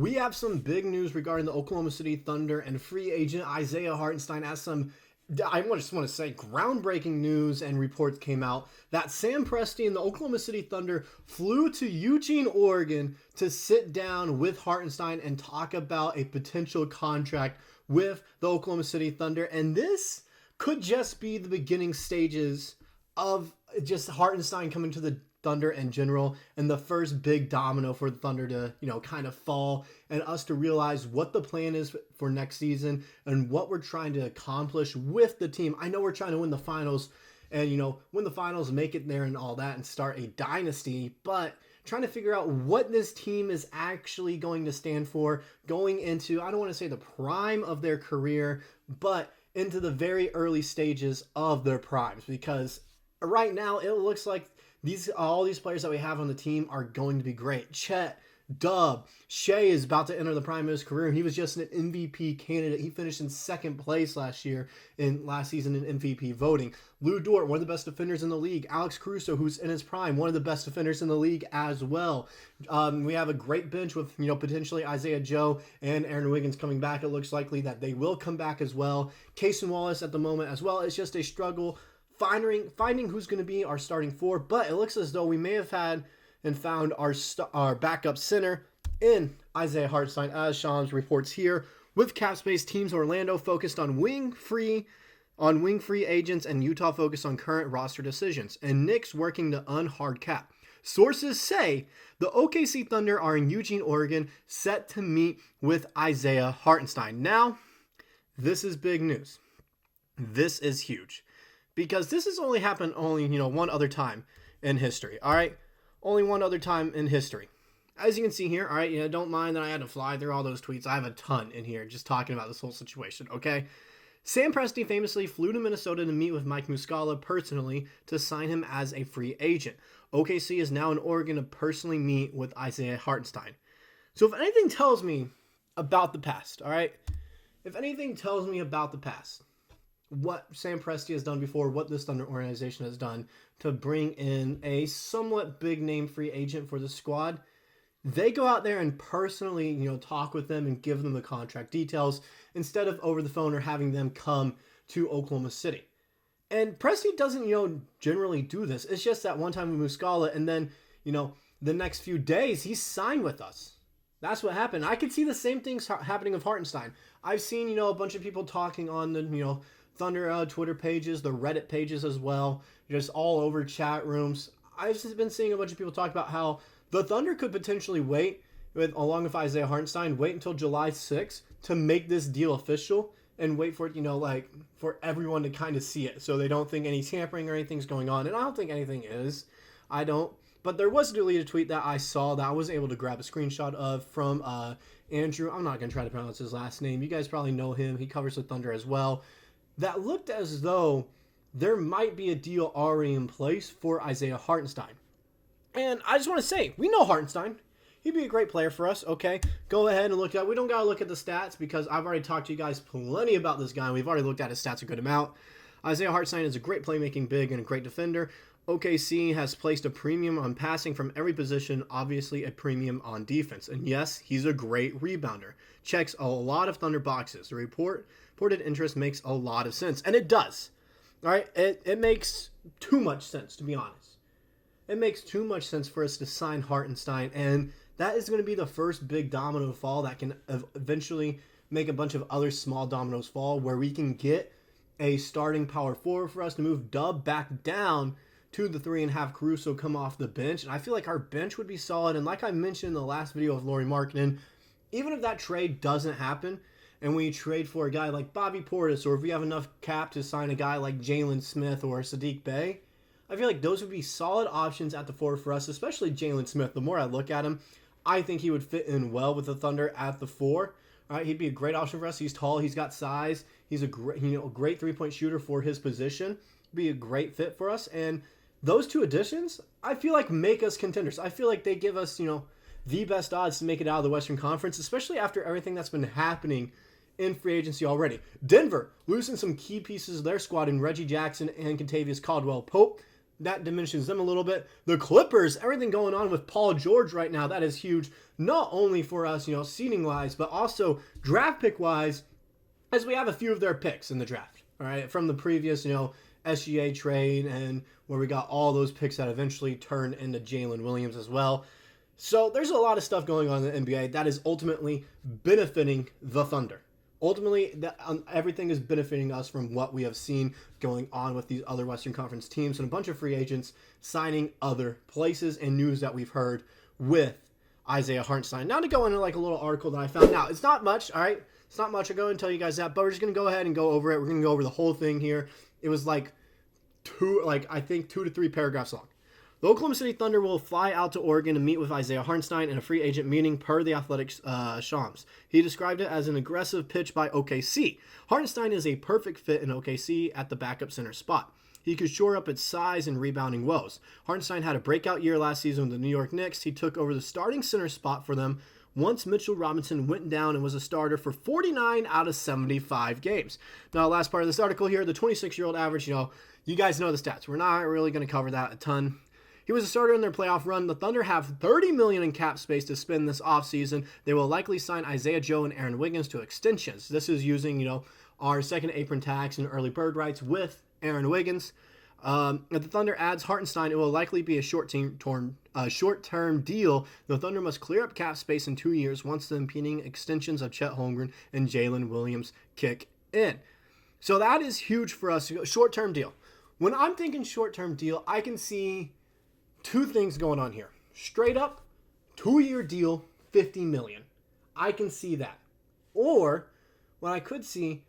We have some big news regarding the Oklahoma City Thunder and free agent Isaiah Hartenstein as some, I just want to say, groundbreaking news and reports came out that Sam Presti and the Oklahoma City Thunder flew to Eugene, Oregon to sit down with Hartenstein and talk about a potential contract with the Oklahoma City Thunder. And this could just be the beginning stages of just Hartenstein coming to the Thunder in general, and the first big domino for the Thunder to, kind of fall, and us to realize what the plan is for next season and what we're trying to accomplish with the team. I know we're trying to win the finals and, win the finals, make it there and all that, and start a dynasty, but trying to figure out what this team is actually going to stand for going into, I don't want to say the prime of their career, but into the very early stages of their primes, because right now it looks like all these players that we have on the team are going to be great. Chet, Dub, Shai is about to enter the prime of his career. He was just an MVP candidate. He finished in second place last season in MVP voting. Dort, one of the best defenders in the league. Alex Caruso, who's in his prime, one of the best defenders in the league as well. We have a great bench with, potentially Isaiah Joe and Aaron Wiggins coming back. It looks likely that they will come back as well. Cason Wallace at the moment as well. It's just a struggle finding who's going to be our starting four, but it looks as though we may have had and found our backup center in Isaiah Hartenstein, as Shams reports here. With cap space, teams Orlando focused on wing free agents, and Utah focused on current roster decisions, and Knicks working to unhard cap. Sources say the OKC Thunder are in Eugene, Oregon, set to meet with Isaiah Hartenstein. Now, this is big news. This is huge. Because this has only happened one other time in history, all right? Only one other time in history. As you can see here, all right, don't mind that I had to fly through all those tweets. I have a ton in here just talking about this whole situation, okay? Sam Presti famously flew to Minnesota to meet with Mike Muscala personally to sign him as a free agent. OKC is now in Oregon to personally meet with Isaiah Hartenstein. So if anything tells me about the past, all right? If anything tells me about the past, what Sam Presti has done before, what this Thunder organization has done to bring in a somewhat big name free agent for the squad, they go out there and personally, talk with them and give them the contract details instead of over the phone or having them come to Oklahoma City. And Presti doesn't, generally do this. It's just that one time with Muscala, and then, the next few days he signed with us. That's what happened. I could see the same things happening with Hartenstein. I've seen, a bunch of people talking on the, Thunder Twitter pages, the Reddit pages as well, just all over chat rooms. I've just been seeing a bunch of people talk about how the Thunder could potentially wait, along with Isaiah Hartenstein, wait until July 6th to make this deal official and wait for it, for everyone to kind of see it so they don't think any tampering or anything's going on. And I don't think anything is. I don't. But there was a deleted tweet that I saw that I was able to grab a screenshot of from Andrew. I'm not going to try to pronounce his last name. You guys probably know him. He covers the Thunder as well. That looked as though there might be a deal already in place for Isaiah Hartenstein. And I just want to say, we know Hartenstein. He'd be a great player for us, okay? Go ahead and look at it. We don't got to look at the stats because I've already talked to you guys plenty about this guy. We've already looked at his stats a good amount. Isaiah Hartenstein is a great playmaking big and a great defender. OKC has placed a premium on passing from every position, obviously a premium on defense. And yes, he's a great rebounder. Checks a lot of Thunder boxes. The reported interest makes a lot of sense. And it does. All right? It makes too much sense, to be honest. It makes too much sense for us to sign Hartenstein. And that is going to be the first big domino fall that can eventually make a bunch of other small dominoes fall where we can get a starting power forward for us to move Dub back down to the 3.5 Caruso come off the bench. And I feel like our bench would be solid. And like I mentioned in the last video of Lauri Markkanen, even if that trade doesn't happen and we trade for a guy like Bobby Portis, or if we have enough cap to sign a guy like Jalen Smith or Saddiq Bey, I feel like those would be solid options at the forward for us, especially Jalen Smith. The more I look at him, I think he would fit in well with the Thunder at the 4. All right, he'd be a great option for us. He's tall, he's got size, he's a great three-point shooter for his position. Be a great fit for us. And those two additions, I feel like make us contenders. I feel like they give us, the best odds to make it out of the Western Conference, especially after everything that's been happening in free agency already. Denver losing some key pieces of their squad in Reggie Jackson and Kentavious Caldwell-Pope. that diminishes them a little bit. The Clippers, everything going on with Paul George right now, that is huge, not only for us, seeding wise, but also draft pick wise, as we have a few of their picks in the draft, all right, from the previous, SGA trade, and where we got all those picks that eventually turned into Jalen Williams as well. So there's a lot of stuff going on in the NBA that is ultimately benefiting the Thunder. Ultimately, everything is benefiting us from what we have seen going on with these other Western Conference teams and a bunch of free agents signing other places, and news that we've heard with Isaiah Hartenstein. Now to go into like a little article that I found. Now, it's not much, all right? It's not much. I'll go and tell you guys that, but we're just going to go ahead and go over it. We're going to go over the whole thing here. It was like two to three paragraphs long. The Oklahoma City Thunder will fly out to Oregon to meet with Isaiah Hartenstein in a free agent meeting per the Athletic's Shams. He described it as an aggressive pitch by OKC. Hartenstein is a perfect fit in OKC at the backup center spot. He could shore up its size and rebounding woes. Hartenstein had a breakout year last season with the New York Knicks. He took over the starting center spot for them once Mitchell Robinson went down and was a starter for 49 out of 75 games. Now, last part of this article here, the 26-year-old average, you guys know the stats. We're not really going to cover that a ton. He was a starter in their playoff run. The Thunder have $30 million in cap space to spend this offseason. They will likely sign Isaiah Joe and Aaron Wiggins to extensions. This is using, our second apron tax and early bird rights with Aaron Wiggins. If the Thunder adds Hartenstein, it will likely be a short-term deal. The Thunder must clear up cap space in 2 years once the impending extensions of Chet Holmgren and Jalen Williams kick in. So that is huge for us. Short-term deal. When I'm thinking short-term deal, I can see two things going on here. Straight up, 2-year deal, $50 million. I can see that. Or, what I could see,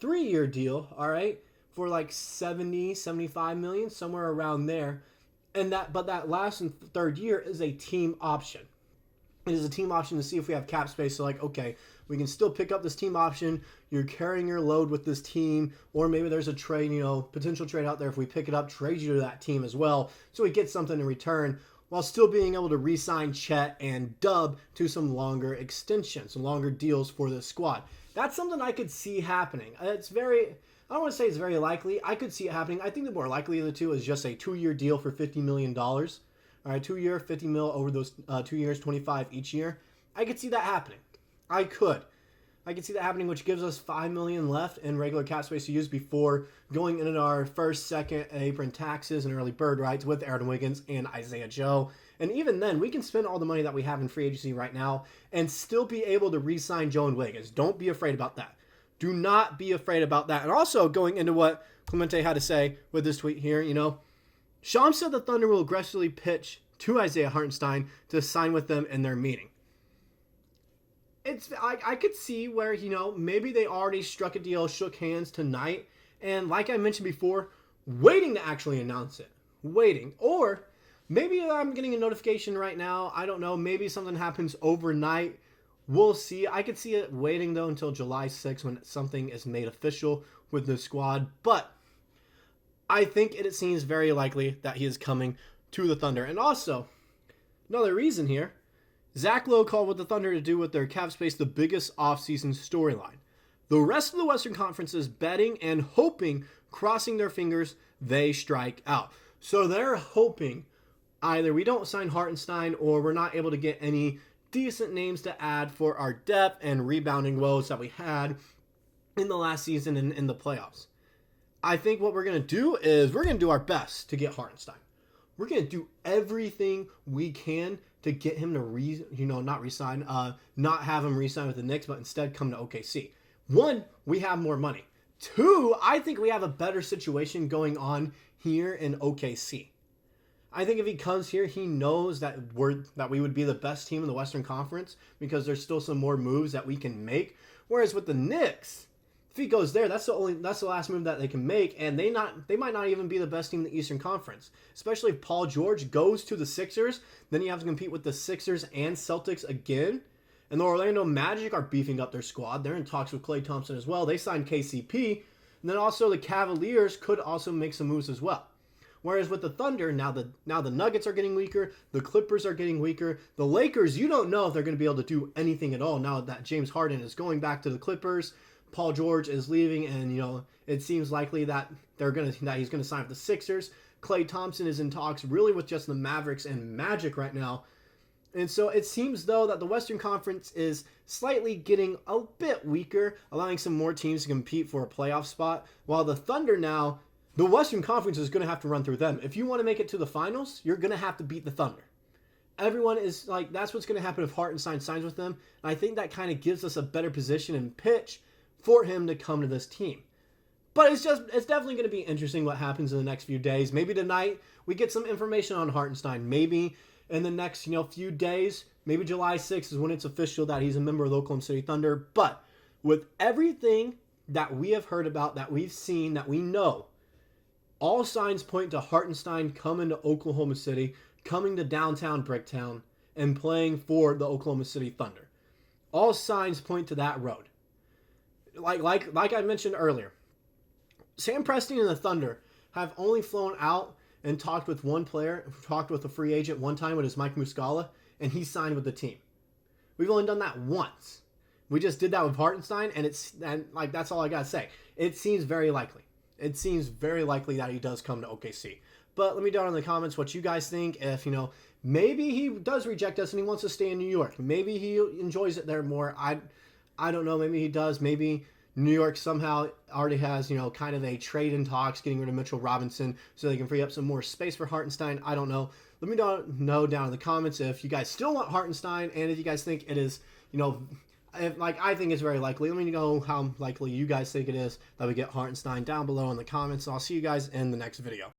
3-year deal, all right, for like 70, 75 million, somewhere around there. But that last and third year is a team option. It is a team option to see if we have cap space. So like, okay, we can still pick up this team option. You're carrying your load with this team, or maybe there's a trade, potential trade out there. If we pick it up, trade you to that team as well, so we get something in return, while still being able to re-sign Chet and Dub to some longer extensions, some longer deals for the squad. That's something I could see happening. I don't want to say it's very likely. I could see it happening. I think the more likely of the two is just a 2-year deal for $50 million. All right, 2-year, $50 mil over those 2 years, 25 each year. I could see that happening. I could see that happening, which gives us $5 million left in regular cap space to use before going into our first, second apron taxes and early bird rights with Aaron Wiggins and Isaiah Joe. And even then, we can spend all the money that we have in free agency right now and still be able to re-sign Joe and Wiggins. Don't be afraid about that. Do not be afraid about that. And also, going into what Clemente had to say with this tweet here, Shams said the Thunder will aggressively pitch to Isaiah Hartenstein to sign with them in their meeting. I could see where, maybe they already struck a deal, shook hands tonight, and like I mentioned before, waiting to actually announce it. Waiting. Or maybe I'm getting a notification right now. I don't know. Maybe something happens overnight. We'll see. I could see it waiting, though, until July 6th when something is made official with the squad. But I think it seems very likely that he is coming to the Thunder. And also, another reason here, Zach Lowe called what the Thunder to do with their cap space the biggest offseason storyline. The rest of the Western Conference is betting and hoping, crossing their fingers, they strike out. So they're hoping either we don't sign Hartenstein or we're not able to get any decent names to add for our depth and rebounding woes that we had in the last season and in the playoffs. I think what we're going to do is we're going to do our best to get Hartenstein. We're going to do everything we can to get him to not have him re-sign with the Knicks, but instead come to OKC. 1, we have more money. 2, I think we have a better situation going on here in OKC. I think if he comes here, he knows that we would be the best team in the Western Conference because there's still some more moves that we can make. Whereas with the Knicks, if he goes there, that's the last move that they can make, and they might not even be the best team in the Eastern Conference. Especially if Paul George goes to the Sixers, then you have to compete with the Sixers and Celtics again. And the Orlando Magic are beefing up their squad. They're in talks with Klay Thompson as well. They signed KCP. And then also the Cavaliers could also make some moves as well. Whereas with the Thunder, now the Nuggets are getting weaker, the Clippers are getting weaker, the Lakers, you don't know if they're going to be able to do anything at all now that James Harden is going back to the Clippers, Paul George is leaving, and it seems likely that he's going to sign with the Sixers. Klay Thompson is in talks really with just the Mavericks and Magic right now. And so it seems, though, that the Western Conference is slightly getting a bit weaker, allowing some more teams to compete for a playoff spot, while the Thunder now, the Western Conference is going to have to run through them. If you want to make it to the finals, you're going to have to beat the Thunder. Everyone is like, that's what's going to happen if Hartenstein signs with them. And I think that kind of gives us a better position and pitch for him to come to this team. But it's definitely going to be interesting what happens in the next few days. Maybe tonight we get some information on Hartenstein. Maybe in the next, few days, maybe July 6th is when it's official that he's a member of the Oklahoma City Thunder. But with everything that we have heard about, that we've seen, that we know, all signs point to Hartenstein coming to Oklahoma City, coming to downtown Bricktown, and playing for the Oklahoma City Thunder. All signs point to that road. Like I mentioned earlier, Sam Presti and the Thunder have only flown out and talked with one player, talked with a free agent one time, with Mike Muscala, and he signed with the team. We've only done that once. We just did that with Hartenstein, and that's all I gotta say. It seems very likely. It seems very likely that he does come to OKC. But let me know in the comments what you guys think. If, maybe he does reject us and he wants to stay in New York. Maybe he enjoys it there more. I don't know. Maybe he does. Maybe New York somehow already has, kind of a trade in talks, getting rid of Mitchell Robinson so they can free up some more space for Hartenstein. I don't know. Let me know down in the comments if you guys still want Hartenstein, and if you guys think it is, I think it's very likely. Let me know how likely you guys think it is that we get Hartenstein down below in the comments. I'll see you guys in the next video.